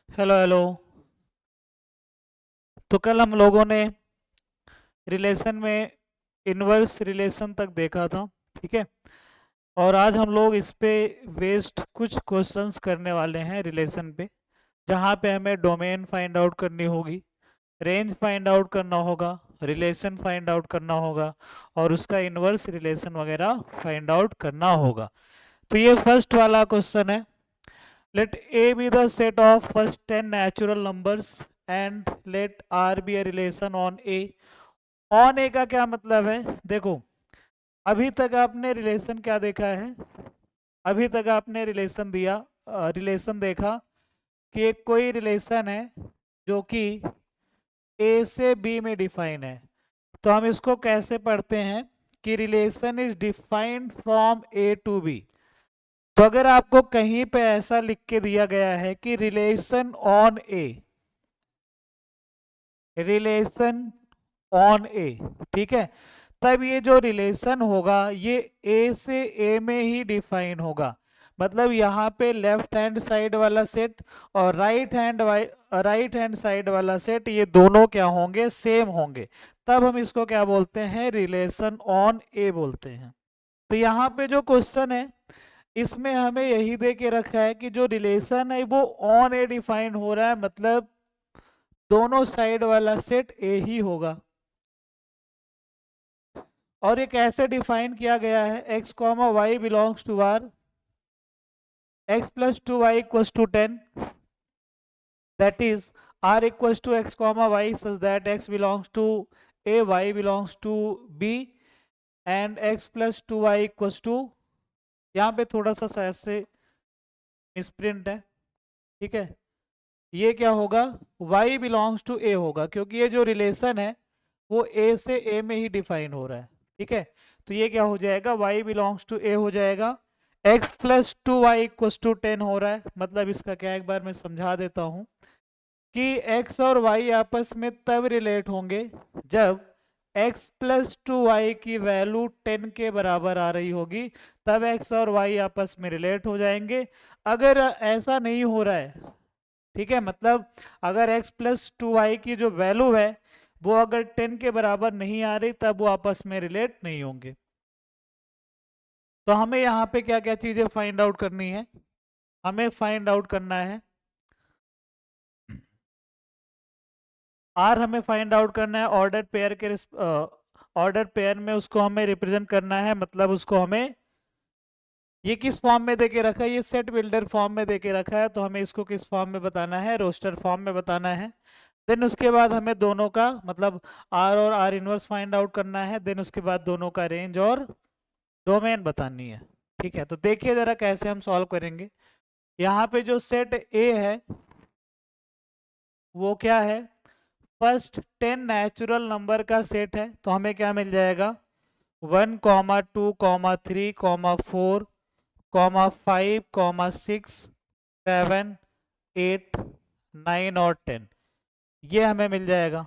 Hello hello. तो कल हम लोगों ने रिलेशन में इनवर्स रिलेशन तक देखा था, ठीक है। और आज हम लोग इस पे बेस्ड कुछ क्वेश्चंस करने वाले हैं रिलेशन पे, जहाँ पे हमें डोमेन फाइंड आउट करनी होगी, रेंज फाइंड आउट करना होगा, रिलेशन फाइंड आउट करना होगा और उसका इनवर्स रिलेशन वगैरह फाइंड आउट करना होगा। तो ये फर्स्ट वाला क्वेश्चन है। Let A be the set of first 10 natural numbers and let R be a relation on A. On A का क्या मतलब है? देखो, अभी तक आपने रिलेशन क्या देखा है? अभी तक आपने रिलेशन देखा कि एक कोई रिलेशन है जो कि A से B में डिफाइन है। तो हम इसको कैसे पढ़ते हैं कि relation is defined from A to B। तो अगर आपको कहीं पे ऐसा लिख के दिया गया है कि relation on A, relation on A, ठीक है, तब ये जो रिलेशन होगा ये ए से ए में ही डिफाइन होगा। मतलब यहाँ पे लेफ्ट हैंड साइड वाला सेट और राइट हैंड साइड वाला सेट, ये दोनों क्या होंगे? सेम होंगे। तब हम इसको क्या बोलते हैं? रिलेशन ऑन ए बोलते हैं। तो यहाँ पे जो क्वेश्चन है इसमें हमें यही दे के रखा है कि जो रिलेशन है वो ऑन ए डिफाइन हो रहा है, मतलब दोनों साइड वाला सेट ए ही होगा। और ये कैसे डिफाइन किया गया है? X comma y belongs to R, x plus two y equals to 10, that is R equals to x comma y such that x belongs to A, y belongs to B and x plus two y equals to, यहाँ पे थोड़ा सा शायद से misprint है, ठीक है। ये क्या होगा? y बिलोंग्स टू ए होगा, क्योंकि ये जो रिलेशन है वो a से a में ही डिफाइन हो रहा है, ठीक है। तो ये क्या हो जाएगा? y बिलोंग्स टू a हो जाएगा। x plus two y equals to 10 हो रहा है, मतलब इसका क्या, एक बार मैं समझा देता हूँ कि x और y आपस में तब रिलेट होंगे जब x प्लस टू वाई की वैल्यू 10 के बराबर आ रही होगी, तब x और y आपस में रिलेट हो जाएंगे। अगर ऐसा नहीं हो रहा है, ठीक है, मतलब अगर x प्लस टू वाई की जो वैल्यू है वो अगर 10 के बराबर नहीं आ रही, तब वो आपस में रिलेट नहीं होंगे। तो हमें यहाँ पे क्या क्या चीजें फाइंड आउट करनी है? हमें फाइंड आउट करना है आर, हमें फाइंड आउट करना है ऑर्डर पेयर के ऑर्डर पेयर में उसको हमें रिप्रेजेंट करना है, मतलब उसको हमें ये किस फॉर्म में देके रखा है? ये सेट बिल्डर फॉर्म में देके रखा है, तो हमें इसको किस फॉर्म में बताना है? रोस्टर फॉर्म में बताना है। देन उसके बाद हमें दोनों का मतलब आर और आर इनवर्स फाइंड आउट करना है। देन उसके बाद दोनों का रेंज और डोमेन बतानी है, ठीक है। तो देखिए जरा कैसे हम सॉल्व करेंगे। यहाँ पे जो सेट ए है वो क्या है? फर्स्ट 10 नेचुरल नंबर का सेट है। तो हमें क्या मिल जाएगा? 1, 2, 3, 4, 5, 6, 7, 8, 9 और 10, ये हमें मिल जाएगा।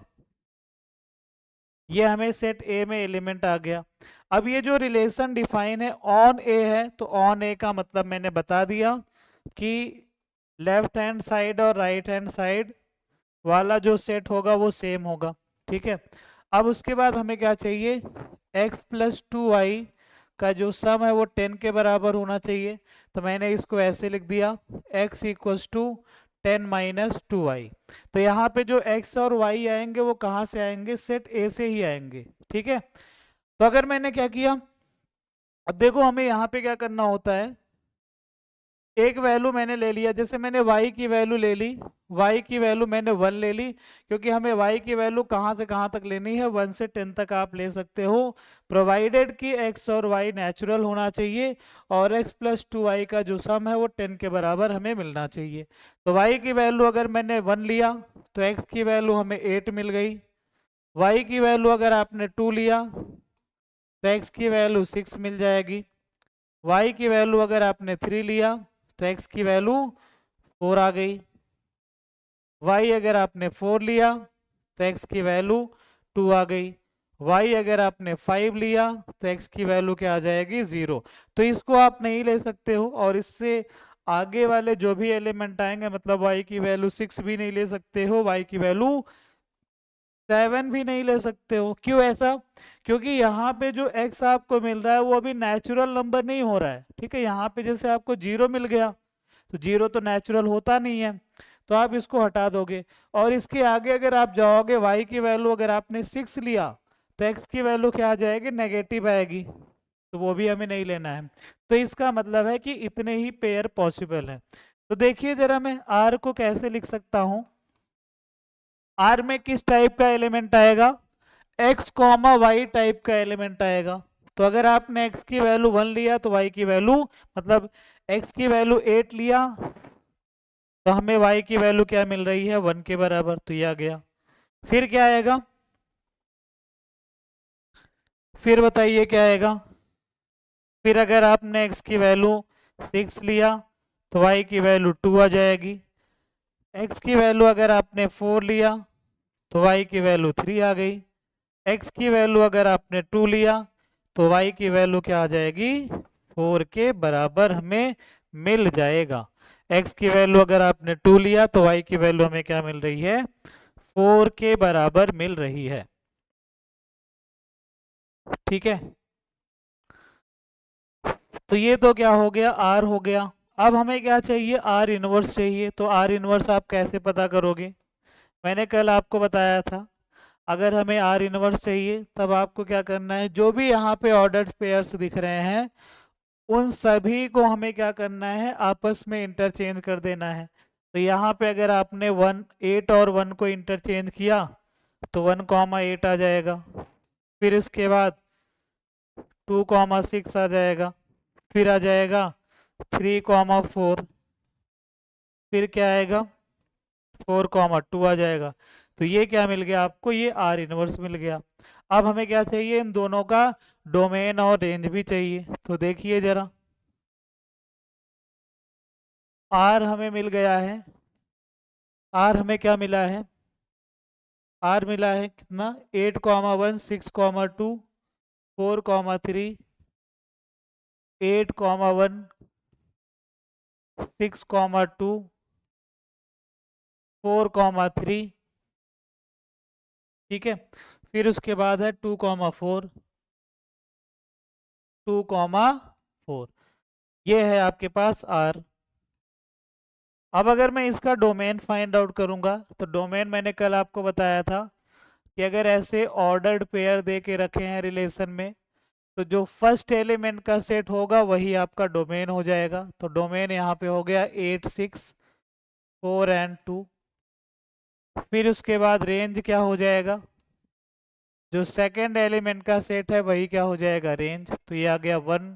ये हमें सेट ए में एलिमेंट आ गया। अब ये जो रिलेशन डिफाइन है ऑन ए है, तो ऑन ए का मतलब मैंने बता दिया कि लेफ्ट हैंड साइड और राइट हैंड साइड वाला जो सेट होगा वो सेम होगा, ठीक है। अब उसके बाद हमें क्या चाहिए? x प्लस टू वाई का जो सम है वो 10 के बराबर होना चाहिए। तो मैंने इसको ऐसे लिख दिया, x equals to 10 minus two y. तो यहाँ पे जो x और y आएंगे वो कहाँ से आएंगे? सेट a से ही आएंगे, ठीक है। तो अगर मैंने क्या किया, अब देखो हमें यहाँ पे क्या करना होता है, एक वैल्यू मैंने ले लिया, जैसे मैंने y की वैल्यू ले ली, y की वैल्यू मैंने 1 ले ली, क्योंकि हमें y की वैल्यू कहाँ से कहाँ तक लेनी है? 1 से 10 तक आप ले सकते हो, प्रोवाइडेड कि x और y नेचुरल होना चाहिए और x प्लस टू वाई का जो सम है वो 10 के बराबर हमें मिलना चाहिए। तो y की वैल्यू अगर मैंने 1 लिया तो x की वैल्यू हमें 8 मिल गई। y की वैल्यू अगर आपने 2 लिया तो x की वैल्यू 6 मिल जाएगी। y की वैल्यू अगर आपने 3 लिया तो x की वैल्यू 4 आ गई। y अगर आपने 4 लिया तो x की वैल्यू 2 आ गई। y अगर आपने 5 लिया तो x की वैल्यू क्या आ जाएगी? 0। तो इसको आप नहीं ले सकते हो और इससे आगे वाले जो भी एलिमेंट आएंगे, मतलब y की वैल्यू 6 भी नहीं ले सकते हो, y की वैल्यू 7 भी नहीं ले सकते हो। क्यों ऐसा? क्योंकि यहाँ पे जो x आपको मिल रहा है वो अभी नेचुरल नंबर नहीं हो रहा है, ठीक है। यहाँ पे जैसे आपको 0 मिल गया, तो 0 तो नेचुरल होता नहीं है, तो आप इसको हटा दोगे। और इसके आगे अगर आप जाओगे, y की वैल्यू अगर आपने 6 लिया तो x की वैल्यू क्या आ जाएगी? नेगेटिव आएगी, तो वो भी हमें नहीं लेना है। तो इसका मतलब है कि इतने ही पेयर पॉसिबल है। तो देखिए जरा, मैं r को कैसे लिख सकता हूं। r में किस टाइप का एलिमेंट आएगा? x कॉमा वाई टाइप का एलिमेंट आएगा। तो अगर आपने x की वैल्यू 1 लिया तो y की वैल्यू, मतलब x की वैल्यू 8 लिया तो हमें y की वैल्यू क्या मिल रही है? 1 के बराबर। तो ये आ गया। फिर क्या आएगा? फिर बताइए क्या आएगा? फिर अगर आपने x की वैल्यू 6 लिया तो y की वैल्यू 2 आ जाएगी। x की वैल्यू अगर आपने 4 लिया तो y की वैल्यू 3 आ गई। x की वैल्यू अगर आपने 2 लिया तो y की वैल्यू क्या आ जाएगी? 4 के बराबर हमें मिल जाएगा। x की वैल्यू अगर आपने 2 लिया तो y की वैल्यू हमें क्या मिल रही है? 4 के बराबर मिल रही है, ठीक है। तो ये तो क्या हो गया? r हो गया। अब हमें क्या चाहिए? r इनवर्स चाहिए। तो r इनवर्स आप कैसे पता करोगे? मैंने कल आपको बताया था, अगर हमें r इनवर्स चाहिए तब आपको क्या करना है, जो भी यहाँ पे ऑर्डर्ड पेयर्स दिख रहे हैं उन सभी को हमें क्या करना है? आपस में इंटरचेंज कर देना है। तो यहाँ पे अगर आपने 8 और 1 को इंटरचेंज किया तो 1 कॉमा 8 आ जाएगा। फिर इसके बाद 2 कॉमा 6 आ जाएगा। फिर आ जाएगा 3 कॉमा 4। फिर क्या आएगा? 4 कॉमा 2 आ जाएगा। तो ये क्या मिल गया आपको? ये आर इनवर्स मिल गया। अब हमें क्या चाहिए? इन दोनों का डोमेन और रेंज भी चाहिए। तो देखिए जरा, आर हमें मिल गया है। आर हमें क्या मिला है? आर मिला है कितना? 8 comma 1, 6 comma 2, 4 comma 3, 8 comma 1, 6 comma 2, 4 comma 3, ठीक है। फिर उसके बाद है 2 कॉमा 4, 2 कॉमा 4। ये है आपके पास आर। अब अगर मैं इसका डोमेन फाइंड आउट करूंगा तो डोमेन मैंने कल आपको बताया था कि अगर ऐसे ऑर्डर्ड पेयर दे के रखे हैं रिलेशन में, तो जो फर्स्ट एलिमेंट का सेट होगा वही आपका डोमेन हो जाएगा। तो डोमेन यहाँ पे हो गया 8, 6, 4 एंड 2। फिर उसके बाद रेंज क्या हो जाएगा? जो सेकंड एलिमेंट का सेट है वही क्या हो जाएगा? रेंज। तो ये आ गया 1,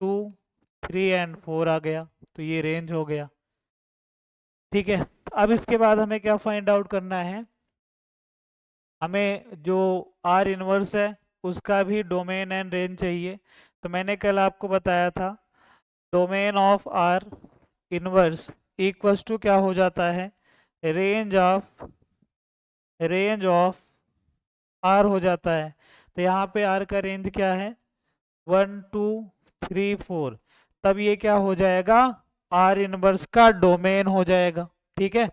2, 3 एंड 4 आ गया। तो ये रेंज हो गया, ठीक है। अब इसके बाद हमें क्या फाइंड आउट करना है? हमें जो आर इनवर्स है उसका भी डोमेन एंड रेंज चाहिए। तो मैंने कल आपको बताया था, domain of R inverse equals to क्या हो जाता है? रेंज ऑफ आर हो जाता है। तो यहाँ पे आर का रेंज क्या है? 1, 2, 3, 4। तब ये क्या हो जाएगा? आर इनवर्स का डोमेन हो जाएगा, ठीक है।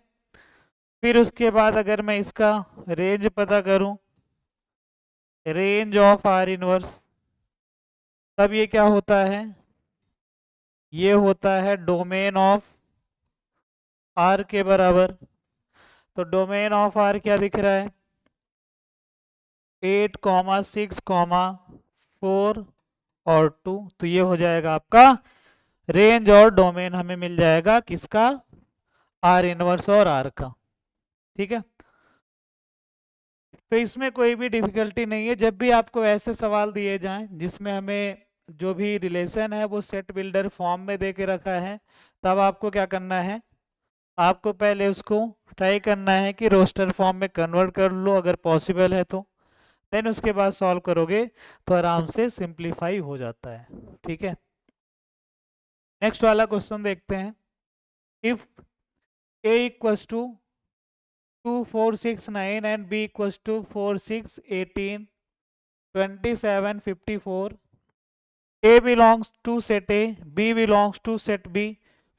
फिर उसके बाद अगर मैं इसका रेंज पता करूं, रेंज ऑफ आर इनवर्स, तब ये क्या होता है? ये होता है डोमेन ऑफ आर के बराबर। तो डोमेन ऑफ आर क्या दिख रहा है? 8 कॉमा 6 कॉमा 4 और 2। तो ये हो जाएगा आपका रेंज और डोमेन हमें मिल जाएगा किसका? आर इनवर्स और आर का, ठीक है। तो इसमें कोई भी डिफिकल्टी नहीं है। जब भी आपको ऐसे सवाल दिए जाएं जिसमें हमें जो भी रिलेशन है वो सेट बिल्डर फॉर्म में दे के रखा है, तब आपको क्या करना है? आपको पहले उसको ट्राई करना है कि रोस्टर फॉर्म में कन्वर्ट कर लो अगर पॉसिबल है तो। देन उसके बाद सॉल्व करोगे तो आराम से सिंप्लीफाई हो जाता है, ठीक है। नेक्स्ट वाला क्वेश्चन देखते हैं। If a equals to 2, 4, 6, 9 and b equals to 4, 6, 18, 27, 54, a belongs to set a, b belongs to set b,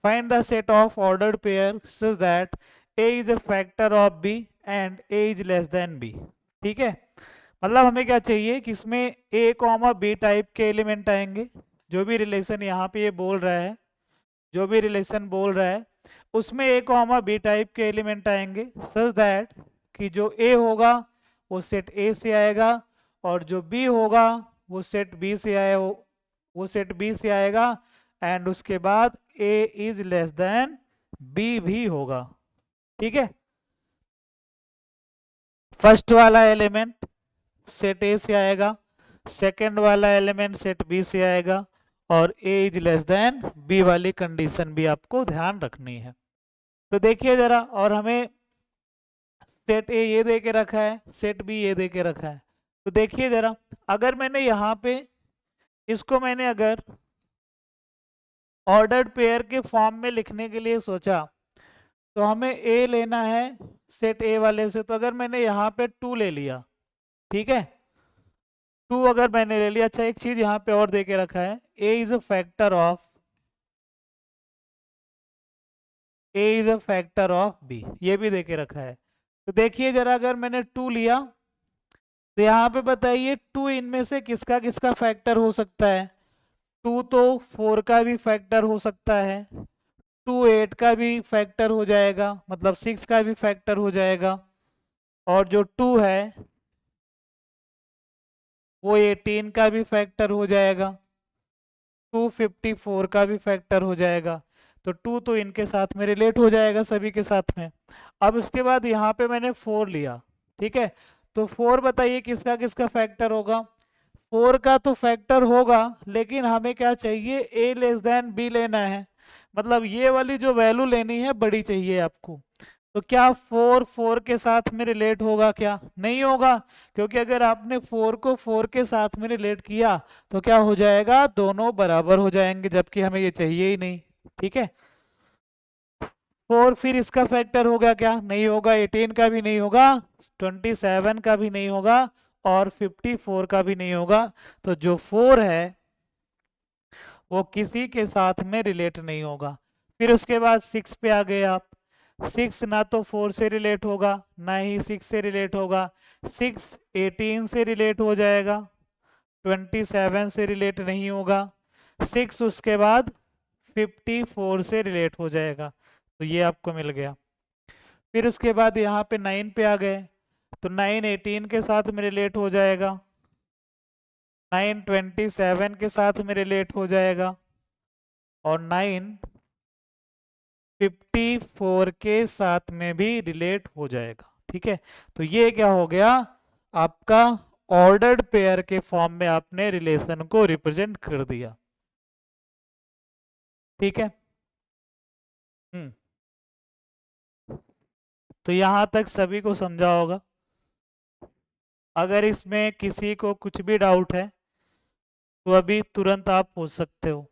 find the set of ordered pair such that A is a factor of B and A is less than B. ठीक है, मतलब हमें क्या चाहिए कि इसमें A comma B type के element आएंगे। जो भी रिलेशन यहाँ पे ये बोल रहा है, जो भी रिलेशन बोल रहा है उसमें ए कॉमा बी टाइप के एलिमेंट आएंगे सच दैट कि जो ए होगा वो सेट ए से आएगा और जो बी होगा वो सेट बी से आए वो सेट बी से आएगा एंड उसके बाद ए इज लेस देन बी भी होगा। ठीक है, फर्स्ट वाला एलिमेंट सेट ए से आएगा, सेकंड वाला एलिमेंट सेट बी से आएगा और ए इज लेस देन बी वाली कंडीशन भी आपको ध्यान रखनी है। तो देखिए जरा, और हमें सेट ए ये दे के रखा है, सेट बी ये दे के रखा है। तो देखिए जरा, अगर मैंने यहाँ पे इसको मैंने अगर ऑर्डर्ड पेयर के फॉर्म में लिखने के लिए सोचा तो हमें ए लेना है सेट ए वाले से। तो अगर मैंने यहाँ पे 2 ले लिया, ठीक है, 2 अगर मैंने ले लिया। अच्छा, एक चीज यहाँ पे और दे के रखा है, a is a factor of b, ये भी दे के रखा है। तो देखिए जरा, अगर मैंने 2 लिया तो यहाँ पे बताइए 2 इनमें से किसका किसका फैक्टर हो सकता है। 2 तो 4 का भी फैक्टर हो सकता है, 2 8 का भी फैक्टर हो जाएगा, मतलब 6 का भी फैक्टर हो जाएगा, और जो 2 है वो 18 का भी फैक्टर हो जाएगा, 254 का भी फैक्टर हो जाएगा। तो 2 तो इनके साथ में रिलेट हो जाएगा सभी के साथ में। अब उसके बाद यहाँ पे मैंने 4 लिया, ठीक है, तो 4 बताइए किसका किसका फैक्टर होगा। 4 का तो फैक्टर होगा, लेकिन हमें क्या चाहिए, ए लेस देन बी लेना है, मतलब ये वाली जो वैल्यू लेनी है बड़ी चाहिए आपको। तो क्या 4 4 के साथ में रिलेट होगा, क्या नहीं होगा, क्योंकि अगर आपने 4 को 4 के साथ में रिलेट किया तो क्या हो जाएगा, दोनों बराबर हो जाएंगे, जबकि हमें ये चाहिए ही नहीं। ठीक है, 4 फिर इसका फैक्टर होगा, क्या नहीं होगा, 18 का भी नहीं होगा, 27 का भी नहीं होगा और 54 का भी नहीं होगा। तो जो 4 है वो किसी के साथ में रिलेट नहीं होगा। फिर उसके बाद 6 पे आ गए आप। 6 ना तो 4 से रिलेट होगा ना ही 6 से रिलेट होगा। 6 18 से रिलेट हो जाएगा, 27 से रिलेट नहीं होगा। 6 उसके बाद 54 से रिलेट हो जाएगा। तो ये आपको मिल गया। फिर उसके बाद यहाँ पे 9 पे आ गए, तो 9 18 के साथ में रिलेट हो जाएगा, 9 27 के साथ में रिलेट हो जाएगा और 9 54 के साथ में भी रिलेट हो जाएगा। ठीक है, तो ये क्या हो गया, आपका ऑर्डर्ड पेयर के फॉर्म में आपने रिलेशन को रिप्रेजेंट कर दिया। ठीक है, तो यहां तक सभी को समझा होगा। अगर इसमें किसी को कुछ भी डाउट है तो अभी तुरंत आप पूछ सकते हो।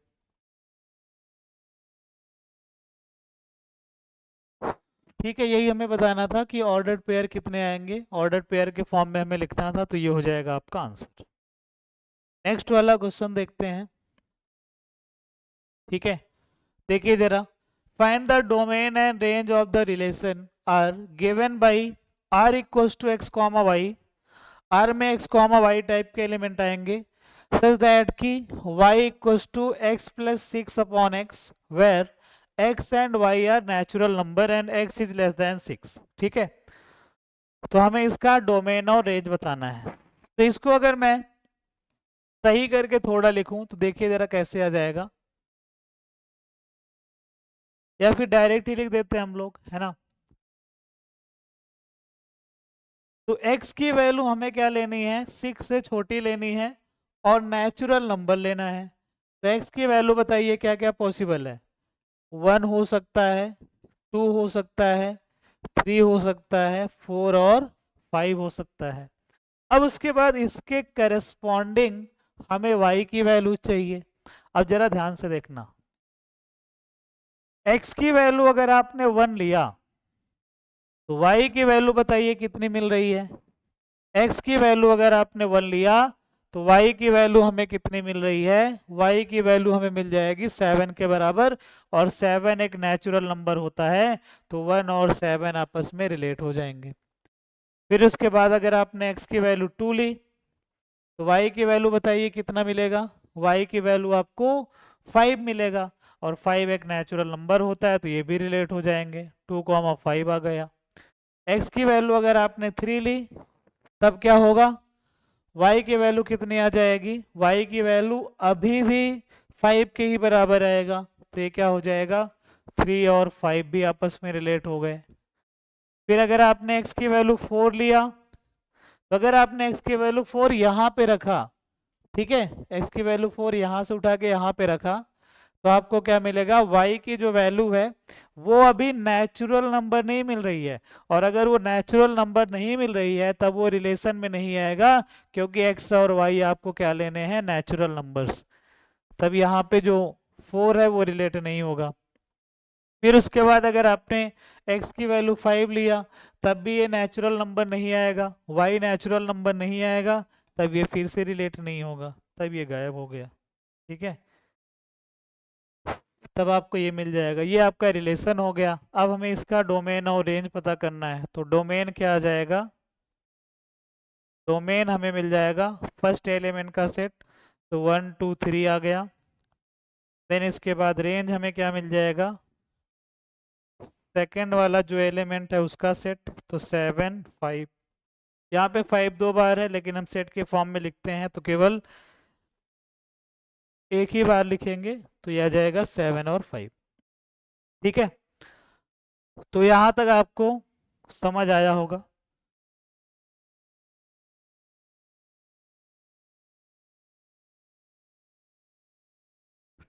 ठीक है, यही हमें बताना था कि ऑर्डर्ड पेयर कितने आएंगे, ऑर्डर्ड पेयर के फॉर्म में हमें लिखना था, तो ये हो जाएगा आपका आंसर। नेक्स्ट वाला क्वेश्चन देखते हैं। ठीक है, देखिए जरा, find the domain and range of the relation R given by R equals to x comma y. R में एक्स कॉमा वाई टाइप के एलिमेंट आएंगे सच दैट कि y equals to x plus 6 upon x where x and y are natural number and x is less than 6। ठीक है, तो हमें इसका domain और रेंज बताना है। तो इसको अगर मैं सही करके थोड़ा लिखूं तो देखिए जरा कैसे आ जाएगा, या फिर डायरेक्ट ही लिख देते हैं हम लोग, है ना। तो x की वैल्यू हमें क्या लेनी है, 6 से छोटी लेनी है और नेचुरल नंबर लेना है। तो x की वैल्यू बताइए क्या क्या पॉसिबल है। 1 हो सकता है, 2 हो सकता है, 3 हो सकता है, 4 और 5 हो सकता है। अब उसके बाद इसके करस्पॉन्डिंग हमें y की वैल्यू चाहिए। अब जरा ध्यान से देखना, x की वैल्यू अगर आपने 1 लिया तो y की वैल्यू बताइए कितनी मिल रही है। x की वैल्यू अगर आपने 1 लिया तो y की वैल्यू हमें कितनी मिल रही है, y की वैल्यू हमें मिल जाएगी 7 के बराबर, और 7 एक नेचुरल नंबर होता है, तो 1 और 7 आपस में रिलेट हो जाएंगे। फिर उसके बाद अगर आपने x की वैल्यू 2 ली, तो y की वैल्यू बताइए कितना मिलेगा, y की वैल्यू आपको 5 मिलेगा, और 5 एक नेचुरल नंबर होता है, तो ये भी रिलेट हो जाएंगे, 2,5 आ गया। x की वैल्यू अगर आपने 3 ली, तब क्या होगा, y की वैल्यू कितनी आ जाएगी, y की वैल्यू अभी भी 5 के ही बराबर आएगा, तो ये क्या हो जाएगा, 3 और 5 भी आपस में रिलेट हो गए। फिर अगर आपने x की वैल्यू 4 लिया, तो अगर आपने x की वैल्यू 4 यहाँ पे रखा, ठीक है, x की वैल्यू 4 यहाँ से उठा के यहाँ पे रखा, तो आपको क्या मिलेगा, y की जो वैल्यू है वो अभी नेचुरल नंबर नहीं मिल रही है, और अगर वो नेचुरल नंबर नहीं मिल रही है तब वो रिलेशन में नहीं आएगा, क्योंकि x और y आपको क्या लेने हैं, नेचुरल नंबर्स, तब यहाँ पे जो 4 है वो रिलेट नहीं होगा। फिर उसके बाद अगर आपने x की वैल्यू 5 लिया, तब भी ये नेचुरल नंबर नहीं आएगा, y नेचुरल नंबर नहीं आएगा, तब ये फिर से रिलेट नहीं होगा, तब ये गायब हो गया, ठीक है, तब आपको ये मिल जाएगा, ये आपका रिलेशन हो गया। अब हमें इसका डोमेन और रेंज पता करना है, तो डोमेन क्या आ जाएगा, डोमेन हमें मिल जाएगा फर्स्ट एलिमेंट का सेट, तो 1 2 3 आ गया। देन इसके बाद रेंज हमें क्या मिल जाएगा, सेकेंड वाला जो एलिमेंट है उसका सेट, तो 7 5, यहाँ पे 5 दो बार है, लेकिन हम सेट के फॉर्म में लिखते हैं तो केवल एक ही बार लिखेंगे, तो यह आ जाएगा 7 और 5, ठीक है। तो यहाँ तक आपको समझ आया होगा।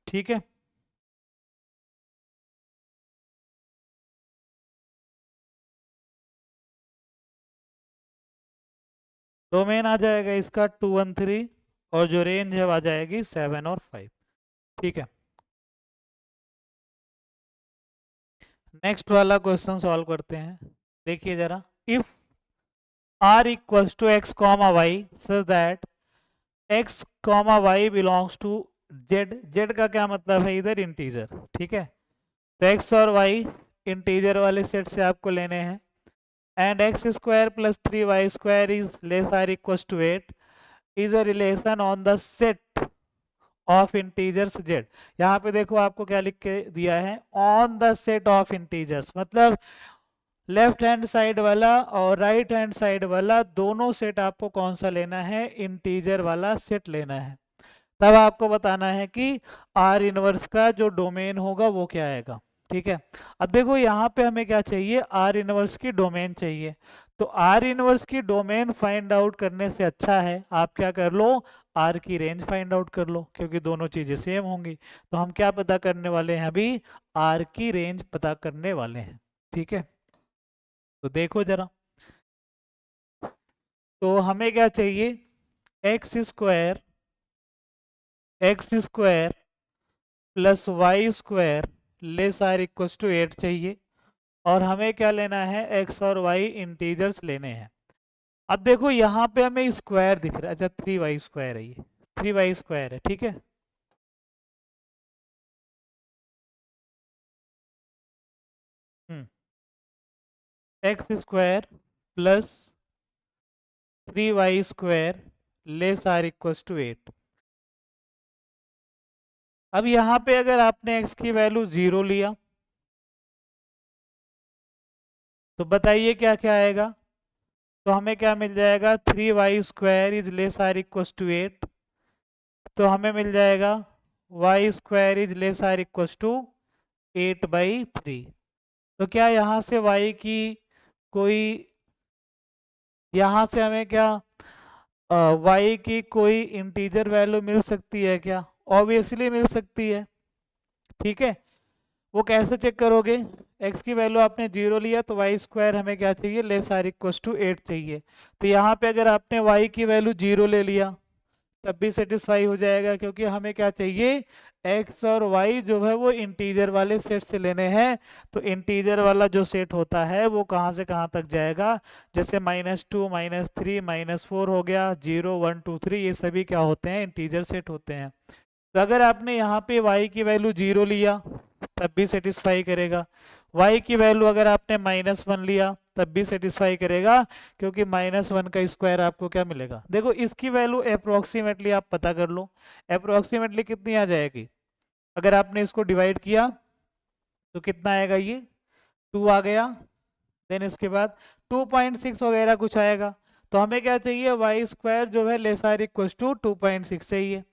ठीक है, डोमेन आ जाएगा इसका 2 1 3, और जो रेंज है वो आ जाएगी 7 और 5, ठीक है। नेक्स्ट वाला क्वेश्चन सॉल्व करते हैं, देखिए जरा, if r equals to x comma y such that x comma y belongs to z, z का क्या मतलब है इधर, इंटीजर, ठीक है, तो x और y इंटीजर वाले सेट से आपको लेने हैं, and x square plus 3y square is less or equals to 8 is a relation on the set of integers z। यहाँ पे देखो आपको क्या लिख के दिया है, on the set of integers, मतलब लेफ्ट हैंड साइड वाला और राइट हैंड साइड वाला दोनों सेट आपको कौन सा लेना है, इंटीजर वाला सेट लेना है। तब आपको बताना है कि आर इनवर्स का जो डोमेन होगा वो क्या आएगा, ठीक है। अब देखो यहाँ पे हमें क्या चाहिए, आर इनवर्स की डोमेन चाहिए, तो आर इनवर्स की डोमेन फाइंड आउट करने से अच्छा है आप क्या कर लो, आर की रेंज फाइंड आउट कर लो, क्योंकि दोनों चीजें सेम होंगी। तो हम क्या पता करने वाले हैं अभी, आर की रेंज पता करने वाले हैं, ठीक है। तो देखो जरा, तो हमें क्या चाहिए, x square plus y square less or equals to 8 चाहिए, और हमें क्या लेना है, एक्स और वाई इंटीजर्स लेने हैं। अब देखो यहाँ पे हमें स्क्वायर दिख रहा है, अच्छा 3y स्क्वायर है, ये 3y स्क्वायर है, ठीक है। X square plus 3y square less or equals to 8। अब यहाँ पे अगर आपने x की वैल्यू 0 लिया, तो बताइए क्या क्या आएगा, तो हमें क्या मिल जाएगा, 3y square is less or equals to 8, तो हमें मिल जाएगा y square is less or equals to 8/3। तो क्या यहाँ से y की कोई, यहाँ से हमें क्या y की कोई इंटीजर वैल्यू मिल सकती है क्या, ऑब्वियसली मिल सकती है, ठीक है। वो कैसे चेक करोगे, x की वैल्यू आपने 0 लिया, तो वाई स्क्वायर हमें क्या चाहिए, लेस आर इक्वल्स टू 8 चाहिए, तो यहाँ पे अगर आपने y की वैल्यू 0 ले लिया तब भी सेटिस्फाई हो जाएगा, क्योंकि हमें क्या चाहिए, एक्स और वाई जो है वो इंटीजर वाले सेट से लेने हैं। तो इंटीजर वाला जो सेट होता है वो कहाँ से कहाँ तक जाएगा, जैसे -2 -3 -4 हो गया, 0 1 2 3, ये सभी क्या होते हैं, इंटीजर सेट होते हैं। तो अगर आपने यहाँ पे y की वैल्यू 0 लिया तब भी सेटिस्फाई करेगा, y की वैल्यू अगर आपने -1 लिया तब भी सेटिस्फाई करेगा, क्योंकि -1 का स्क्वायर आपको क्या मिलेगा, देखो इसकी वैल्यू अप्रोक्सीमेटली आप पता कर लो, अप्रोक्सीमेटली कितनी आ जाएगी, अगर आपने इसको डिवाइड किया तो कितना आएगा, ये 2 आ गया। देन इसके बाद 2.6 वगैरह कुछ आएगा। तो हमें क्या चाहिए, वाई स्क्वायर जो है लेस आर इक्वल टू 2.6 चाहिए।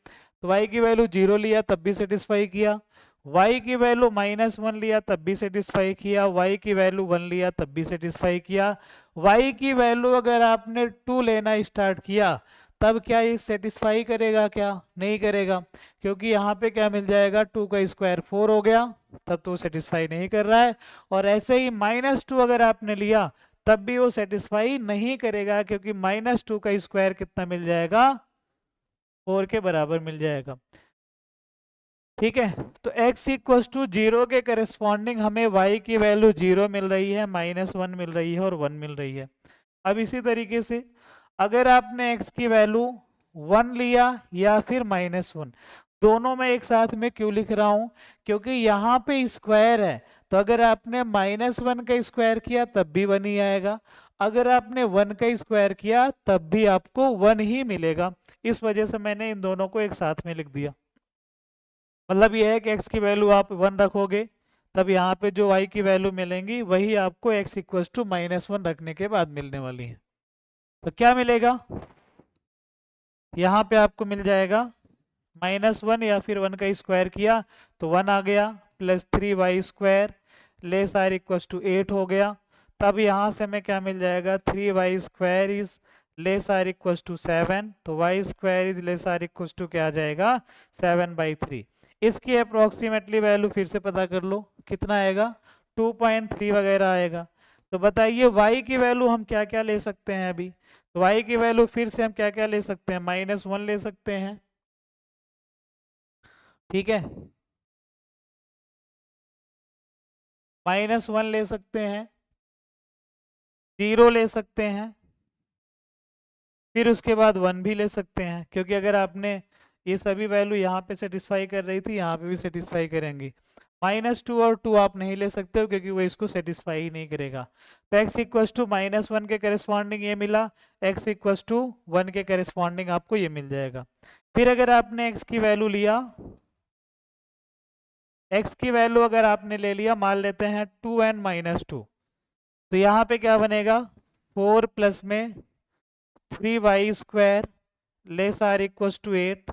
तो y की वैल्यू 0 लिया तब भी सेटिस्फाई किया, y की वैल्यू -1 लिया तब भी सेटिस्फाई किया, y की वैल्यू 1 लिया तब भी सेटिस्फाई किया, y की वैल्यू अगर आपने 2 लेना स्टार्ट किया तब क्या ये सेटिस्फाई करेगा, क्या नहीं करेगा, क्योंकि यहाँ पे क्या मिल जाएगा, 2 का स्क्वायर 4 हो गया, तब तो सेटिस्फाई नहीं कर रहा है। और ऐसे ही -2 अगर आपने लिया तब भी वो सेटिस्फाई नहीं करेगा, क्योंकि -2 का स्क्वायर कितना मिल जाएगा, 4 के बराबर मिल जाएगा। ठीक है, तो x इक्वल टू 0 के करस्पॉन्डिंग हमें y की वैल्यू 0 मिल रही है, -1 मिल रही है और 1 मिल रही है। अब इसी तरीके से अगर आपने x की वैल्यू 1 लिया या फिर -1, दोनों में एक साथ में क्यों लिख रहा हूं, क्योंकि यहाँ पे स्क्वायर है, तो अगर आपने -1 का स्क्वायर किया तब भी 1 ही आएगा, अगर आपने 1 का स्क्वायर किया तब भी आपको 1 ही मिलेगा। इस वजह से मैंने इन दोनों को एक साथ में लिख दिया। मतलब ये है कि x की वैल्यू आप 1 रखोगे तब यहाँ पे जो y की वैल्यू मिलेंगी वही आपको x इक्वल टू -1 रखने के बाद मिलने वाली है। तो क्या मिलेगा, यहाँ पे आपको मिल जाएगा -1 या फिर 1 का स्क्वायर किया तो 1 आ गया, +3y² less or equal to 8 हो गया। तब यहाँ से हमें क्या मिल जाएगा, 3y² is less or equal to 7, तो y² is less or equal to क्या आ जाएगा, 7/3। इसकी अप्रोक्सीमेटली वैल्यू फिर से पता कर लो, कितना आएगा, 2.3 वगैरह आएगा। तो बताइए y की वैल्यू हम क्या क्या ले सकते हैं अभी, तो y की वैल्यू फिर से हम क्या क्या ले सकते हैं, -1 ले सकते हैं, ठीक है, -1 ले सकते हैं, 0 ले सकते हैं, फिर उसके बाद 1 भी ले सकते हैं, क्योंकि अगर आपने ये सभी वैल्यू यहाँ पे सेटिस्फाई कर रही थी यहाँ पे भी सेटिस्फाई करेंगी। -2 और 2 आप नहीं ले सकते हो क्योंकि वो इसको सेटिस्फाई ही नहीं करेगा। तो x इक्वल टू -1 के करस्पॉन्डिंग ये मिला, x इक्वल टू 1 के करस्पॉन्डिंग आपको ये मिल जाएगा। फिर अगर आपने x की वैल्यू लिया, x की वैल्यू अगर आपने ले लिया, मान लेते हैं 2n -2, तो यहाँ पे क्या बनेगा, 4 प्लस में 3y² less or equal to 8,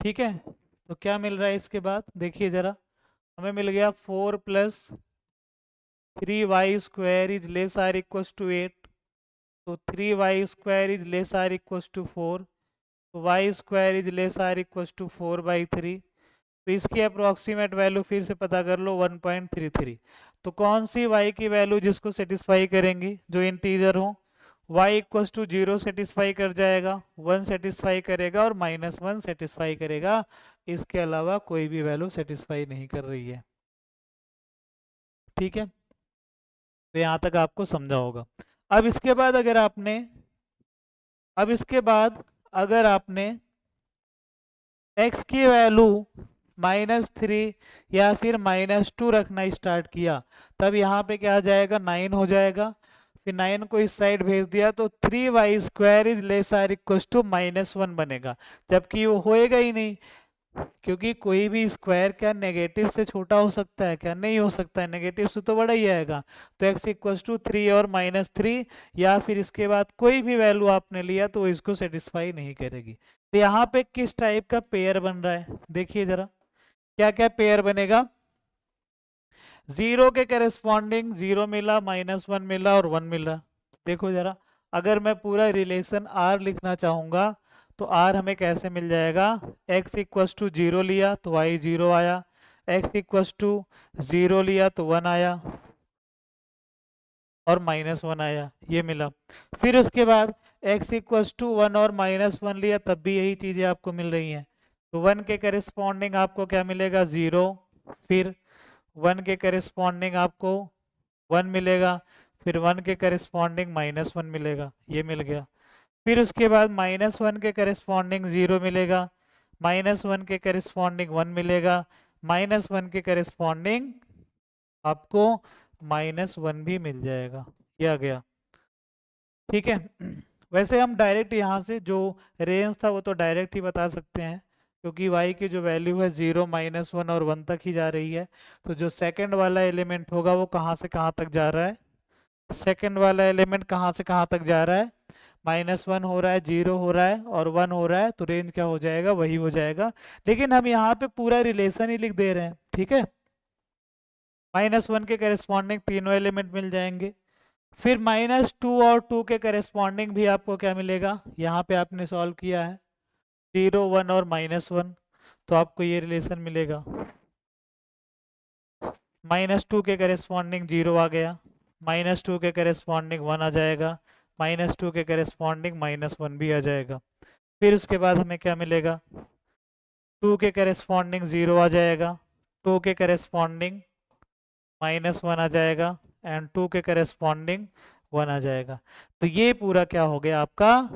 ठीक है। तो क्या मिल रहा है इसके बाद, देखिए जरा, हमें मिल गया 4 plus 3y² is less or equal to 8, तो 3y² is less or equal to 4, तो y² is less or equal to 4/3। तो इसकी अप्रोक्सीमेट वैल्यू फिर से पता कर लो, 1.33। तो कौन सी y की वैल्यू जिसको सेटिस्फाई करेंगी, जो इंटीजर हो, y इक्वल टू 0 सेटिस्फाई कर जाएगा, 1 सेटिस्फाई करेगा और -1 सेटिस्फाई करेगा, इसके अलावा कोई भी वैल्यू सेटिस्फाई नहीं कर रही है, ठीक है। तो यहाँ तक आपको समझा होगा। अब इसके बाद अगर आपने अब इसके बाद अगर आपने x की वैल्यू -3 या फिर -2 रखना स्टार्ट किया, तब यहाँ पे क्या आ जाएगा, 9 हो जाएगा। फिर 9 को इस साइड भेज दिया तो 3y² is less or equal to -1 बनेगा, जबकि वो होएगा ही नहीं, क्योंकि कोई भी स्क्वायर क्या नेगेटिव से छोटा हो सकता है, क्या नहीं हो सकता है, नेगेटिव से तो बड़ा ही आएगा। तो x इक्वल टू 3 और -3 या फिर इसके बाद कोई भी वैल्यू आपने लिया तो वो इसको सेटिस्फाई नहीं करेगी। तो यहाँ पे किस टाइप का पेयर बन रहा है, देखिए जरा, क्या क्या पेयर बनेगा, 0 के करस्पॉन्डिंग 0 मिला, -1 मिला और 1 मिला। देखो जरा, अगर मैं पूरा रिलेशन R लिखना चाहूँगा तो R हमें कैसे मिल जाएगा, x इक्वल टू 0 लिया तो y 0 आया, x इक्वल टू 0 लिया तो 1 आया और -1 आया, ये मिला। फिर उसके बाद x इक्वल टू 1 और -1 लिया तब भी यही चीज़ें आपको मिल रही हैं। तो 1 के करिस्पॉन्डिंग आपको क्या मिलेगा 0, फिर 1 के करिस्पॉन्डिंग आपको 1 मिलेगा, फिर 1 के करिस्पॉन्डिंग -1 मिलेगा, ये मिल गया। फिर उसके बाद -1 के करिस्पॉन्डिंग 0 मिलेगा, -1 के करिस्पॉन्डिंग 1 मिलेगा, -1 के करिस्पॉन्डिंग आपको -1 भी मिल जाएगा, ये आ गया। ठीक है। वैसे हम डायरेक्ट यहाँ से जो रेंज था वो तो डायरेक्ट ही बता सकते हैं, क्योंकि y की जो वैल्यू है 0, -1 और 1 तक ही जा रही है। तो जो सेकंड वाला एलिमेंट होगा वो कहाँ से कहाँ तक जा रहा है, सेकंड वाला एलिमेंट कहाँ से कहाँ तक जा रहा है, -1 हो रहा है, 0 हो रहा है और 1 हो रहा है, तो रेंज क्या हो जाएगा, वही हो जाएगा। लेकिन हम यहाँ पे पूरा रिलेशन ही लिख दे रहे हैं, ठीक है। -1 के करेस्पॉन्डिंग तीनों एलिमेंट मिल जाएंगे। फिर -2 और 2 के करेस्पॉन्डिंग भी आपको क्या मिलेगा, यहाँ पे आपने सॉल्व किया है 0, 1 और -1, तो आपको ये रिलेशन मिलेगा। -2 के करेस्पॉन्डिंग 0 आ गया, -2 के करेस्पॉन्डिंग 1 आ जाएगा, -2 के करेस्पॉन्डिंग -1 भी आ जाएगा। फिर उसके बाद हमें क्या मिलेगा, 2 के करेस्पॉन्डिंग 0 आ जाएगा, 2 के करेस्पॉन्डिंग -1 आ जाएगा एंड 2 के करेस्पॉन्डिंग 1 आ जाएगा। तो ये पूरा क्या हो गया आपका,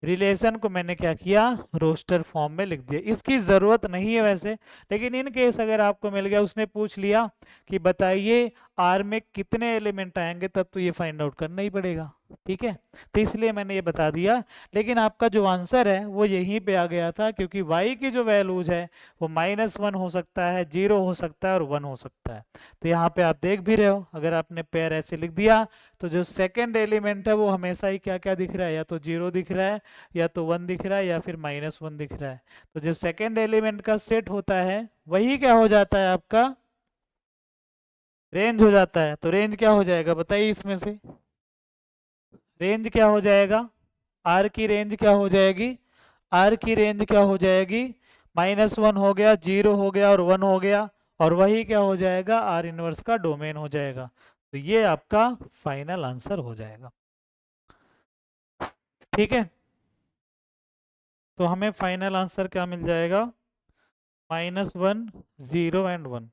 रिलेशन को मैंने क्या किया, रोस्टर फॉर्म में लिख दिया। इसकी ज़रूरत नहीं है वैसे, लेकिन इन केस अगर आपको मिल गया, उसने पूछ लिया कि बताइए आर में कितने एलिमेंट आएंगे, तब तो ये फाइंड आउट करना ही पड़ेगा, ठीक है। तो इसलिए मैंने ये बता दिया। लेकिन आपका जो आंसर है वो यहीं पे आ गया था, क्योंकि y की जो वैल्यूज है वो -1 हो सकता है, 0 हो सकता है और 1 हो सकता है। तो यहाँ पे आप देख भी रहे हो, अगर आपने पेयर ऐसे लिख दिया तो जो सेकेंड एलिमेंट है वो हमेशा ही क्या क्या दिख रहा है, या तो 0 दिख रहा है, या तो 1 दिख रहा है, या फिर -1 दिख रहा है। तो जो सेकेंड एलिमेंट का सेट होता है वही क्या हो जाता है, आपका रेंज हो जाता है। तो रेंज क्या हो जाएगा बताइए, इसमें से रेंज क्या हो जाएगा, आर की रेंज क्या हो जाएगी, आर की रेंज क्या हो जाएगी, -1 हो गया, 0 हो गया और 1 हो गया, और वही क्या हो जाएगा, आर इनवर्स का डोमेन हो जाएगा। तो ये आपका फाइनल आंसर हो जाएगा, ठीक है। तो हमें फाइनल आंसर क्या मिल जाएगा, -1, 0 एंड 1,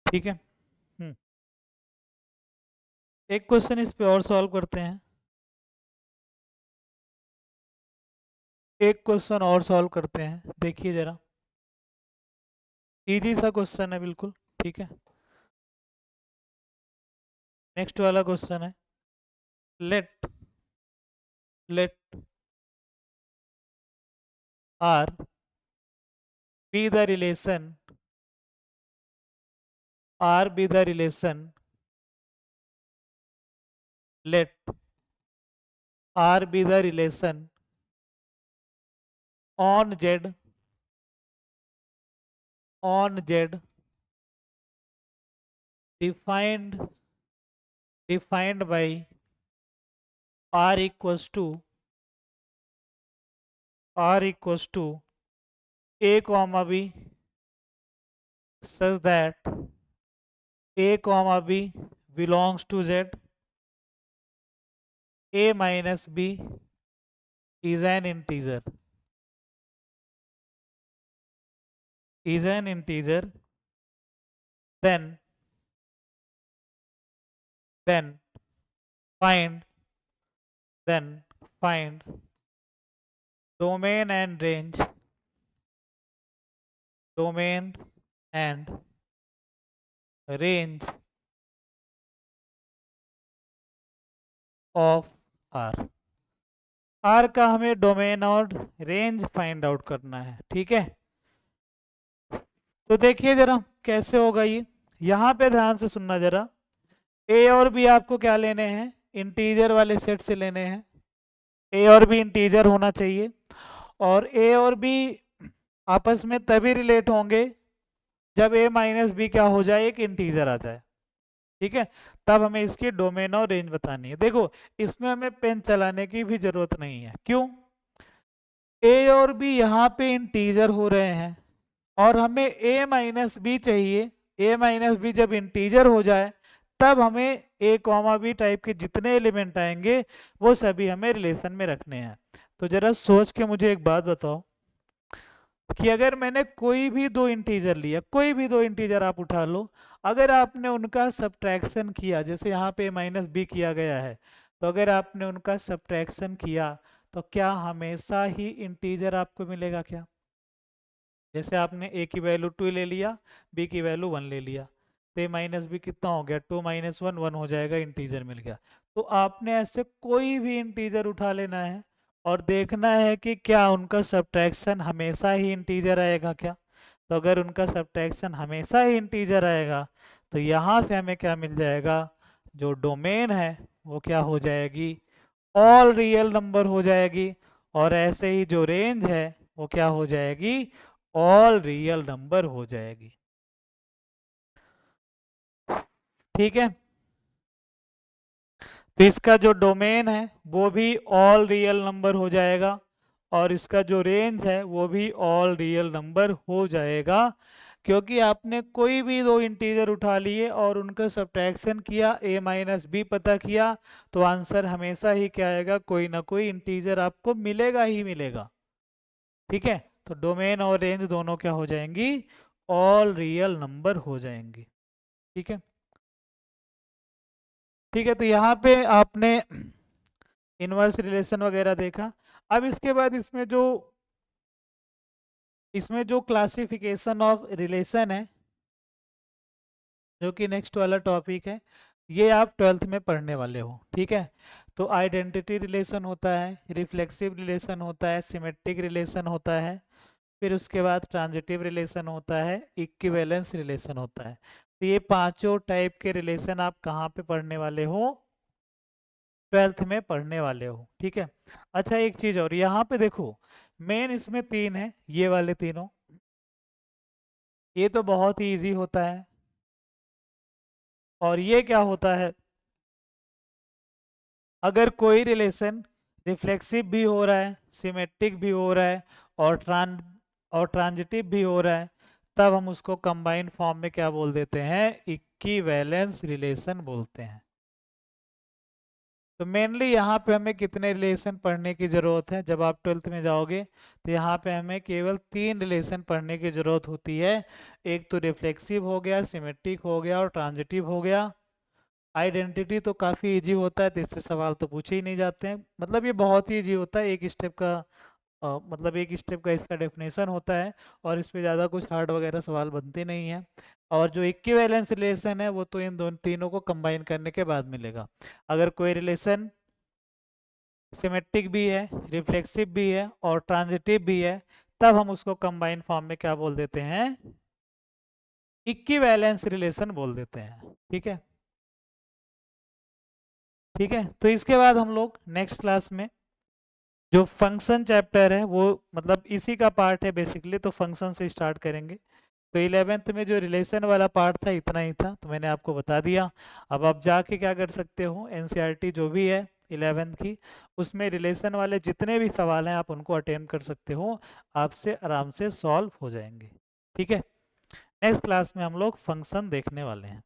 ठीक है। एक क्वेश्चन इस पे और सॉल्व करते हैं, एक क्वेश्चन और सॉल्व करते हैं, देखिए जरा, इजी सा क्वेश्चन है बिल्कुल, ठीक है। नेक्स्ट वाला क्वेश्चन है, let let R be the relation, R be the relation, let R be the relation on Z defined by R equals to A comma B such that A comma B belongs to Z, A minus B is an integer, then find domain and range of R। R का हमें domain और range find out करना है, ठीक है। तो देखिए जरा कैसे होगा ये, यहाँ पे ध्यान से सुनना जरा। ए और बी आपको क्या लेने हैं, इंटीजर वाले सेट से लेने हैं। ए और बी इंटीजर होना चाहिए, और ए और बी आपस में तभी रिलेट होंगे जब ए माइनस बी क्या हो जाए, एक इंटीजर आ जाए, ठीक है। तब हमें इसकी डोमेन और रेंज बतानी है। देखो इसमें हमें पेन चलाने की भी जरूरत नहीं है, क्यों, ए और बी यहाँ पे इंटीजर हो रहे हैं और हमें ए माइनस बी चाहिए। ए माइनस बी जब इंटीजर हो जाए तब हमें ए कॉमा बी टाइप के जितने एलिमेंट आएंगे वो सभी हमें रिलेशन में रखने हैं। तो जरा सोच के मुझे एक बात बताओ कि अगर मैंने कोई भी दो इंटीजर लिया, कोई भी दो इंटीजर आप उठा लो, अगर आपने उनका सब्ट्रैक्शन किया, जैसे यहाँ पे माइनस बी किया गया है, तो अगर आपने उनका सब्ट्रैक्शन किया तो क्या हमेशा ही इंटीजर आपको मिलेगा क्या? जैसे आपने ए की वैल्यू 2 ले लिया, बी की वैल्यू 1 ले लिया, तो ये माइनस बी कितना हो गया? 2 माइनस 1 1 हो जाएगा, इंटीजर मिल गया। तो आपने ऐसे कोई भी इंटीजर उठा लेना है और देखना है कि क्या उनका सब्ट्रैक्शन हमेशा ही इंटीजर आएगा क्या। तो अगर उनका सब्ट्रैक्शन हमेशा ही इंटीजर आएगा तो यहाँ से हमें क्या मिल जाएगा? जो डोमेन है वो क्या हो जाएगी? ऑल रियल नंबर हो जाएगी। और ऐसे ही जो रेंज है वो क्या हो जाएगी? ऑल रियल नंबर हो जाएगी। ठीक है, तो इसका जो डोमेन है वो भी ऑल रियल नंबर हो जाएगा और इसका जो रेंज है वो भी ऑल रियल नंबर हो जाएगा, क्योंकि आपने कोई भी दो इंटीजर उठा लिए और उनका सब्ट्रैक्शन किया, a माइनस बी पता किया, तो आंसर हमेशा ही क्या आएगा? कोई ना कोई इंटीजर आपको मिलेगा ही मिलेगा। ठीक है, तो डोमेन और रेंज दोनों क्या हो जाएंगी? ऑल रियल नंबर हो जाएंगी। ठीक है, ठीक है, तो यहाँ पे आपने इनवर्स रिलेशन वगैरह देखा। अब इसके बाद इसमें जो क्लासिफिकेशन ऑफ रिलेशन है, जो कि नेक्स्ट वाला टॉपिक है, ये आप 12th में पढ़ने वाले हो। ठीक है, तो आइडेंटिटी रिलेशन होता है, रिफ्लेक्सिव रिलेशन होता है, सिमेट्रिक रिलेशन होता है, फिर उसके बाद ट्रांजिटिव रिलेशन होता है, इक्विवेलेंस रिलेशन होता है। तो ये पांचों टाइप के रिलेशन आप कहाँ पे पढ़ने वाले हो? 12th में पढ़ने वाले हो। ठीक है, अच्छा एक चीज और, यहाँ पे देखो मेन इसमें तीन है, ये वाले तीनों, ये तो बहुत ही इजी होता है। और ये क्या होता है? अगर कोई रिलेशन रिफ्लेक्सिव भी हो रहा है, सिमेट्रिक भी हो रहा है और ट्रांजिटिव भी हो रहा है, तब हम उसको कंबाइंड फॉर्म में क्या बोल देते हैं? इक्विवेलेंस रिलेशन बोलते हैं। तो मेनली यहाँ पे हमें कितने रिलेशन पढ़ने की ज़रूरत है? जब आप 12th में जाओगे तो यहाँ पे हमें केवल 3 रिलेशन पढ़ने की ज़रूरत होती है। एक तो रिफ्लेक्सिव हो गया, सिमेट्रिक हो गया और ट्रांजिटिव हो गया। आइडेंटिटी तो काफ़ी इजी होता है, तो इससे सवाल तो पूछे ही नहीं जाते हैं, मतलब ये बहुत ही इजी होता है, एक स्टेप का मतलब एक स्टेप का इसका डेफिनेशन होता है और इस पे ज़्यादा कुछ हार्ड वगैरह सवाल बनते नहीं हैं। और जो इक्विवेलेंस रिलेशन है वो तो इन दोनों तीनों को कंबाइन करने के बाद मिलेगा। अगर कोई रिलेशन सिमेट्रिक भी है, रिफ्लेक्सिव भी है और ट्रांजिटिव भी है, तब हम उसको कंबाइन फॉर्म में क्या बोल देते हैं? इक्विवेलेंस रिलेशन बोल देते हैं। ठीक है, ठीक है, तो इसके बाद हम लोग नेक्स्ट क्लास में जो फंक्शन चैप्टर है वो मतलब इसी का पार्ट है बेसिकली, तो फंक्शन से स्टार्ट करेंगे। तो 11th में जो रिलेशन वाला पार्ट था इतना ही था, तो मैंने आपको बता दिया। अब आप जाके क्या कर सकते हो, एनसीईआरटी जो भी है 11th की, उसमें रिलेशन वाले जितने भी सवाल हैं आप उनको अटेम्प्ट कर सकते हो, आपसे आराम से सॉल्व हो जाएंगे। ठीक है, नेक्स्ट क्लास में हम लोग फंक्शन देखने वाले हैं।